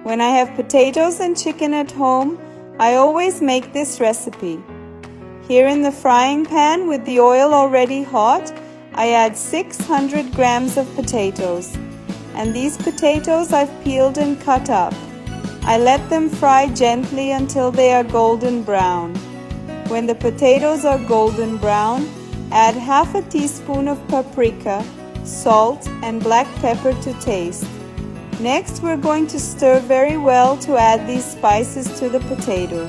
When I have potatoes and chicken at home, I always make this recipe. Here in the frying pan with the oil already hot, I add 600 grams of potatoes. And these potatoes I've peeled and cut up. I let them fry gently until they are golden brown. When the potatoes are golden brown, add half a teaspoon of paprika, salt, and black pepper to taste. Next, we're going to stir very well to add these spices to the potato.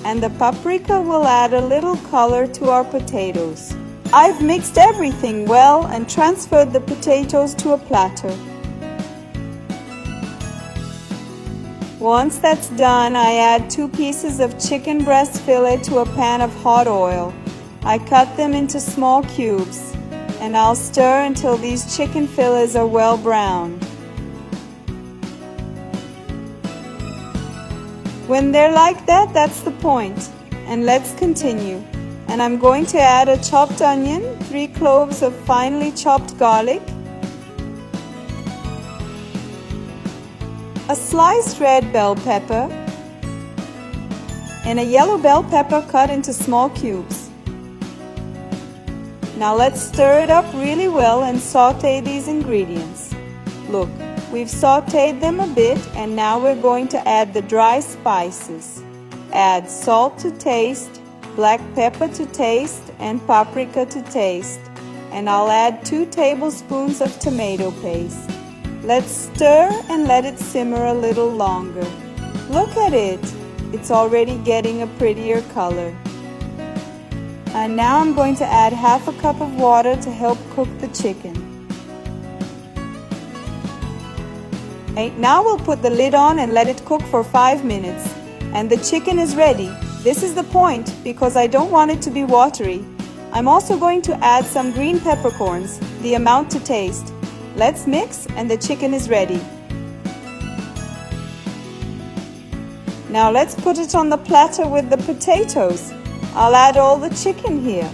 And the paprika will add a little color to our potatoes. I've mixed everything well and transferred the potatoes to a platter. Once that's done, I add 2 pieces of chicken breast fillet to a pan of hot oil. I cut them into small cubes, and I'll stir until these chicken fillets are well browned. When they're like that, that's the point. And let's continue. And I'm going to add a chopped onion, 3 cloves of finely chopped garlic, a sliced red bell pepper, and a yellow bell pepper cut into small cubes. Now let's stir it up really well and saute these ingredients. Look, we've sauteed them a bit, and now we're going to add the dry spices. Add salt to taste, black pepper to taste, and paprika to taste. And I'll add 2 tablespoons of tomato paste. Let's stir and let it simmer a little longer. Look at it. It's already getting a prettier color. And now I'm going to add half a cup of water to help cook the chicken. And now we'll put the lid on and let it cook for 5 minutes. And the chicken is ready. This is the point because I don't want it to be watery. I'm also going to add some green peppercorns, the amount to taste. Let's mix and the chicken is ready. Now let's put it on the platter with the potatoes. I'll add all the chicken here.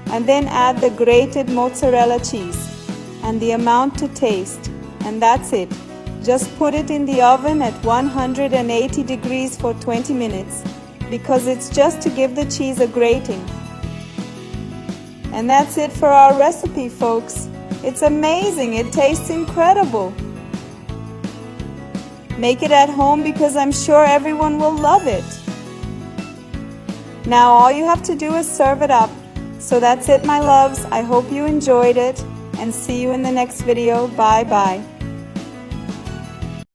And then add the grated mozzarella cheese and the amount to taste. And that's it. Just put it in the oven at 180 degrees for 20 minutes because it's just to give the cheese a grating. And that's it for our recipe, folks. It's amazing. It tastes incredible. Make it at home because I'm sure everyone will love it. Now all you have to do is serve it up. So that's it, my loves. I hope you enjoyed it and see you in the next video. Bye bye.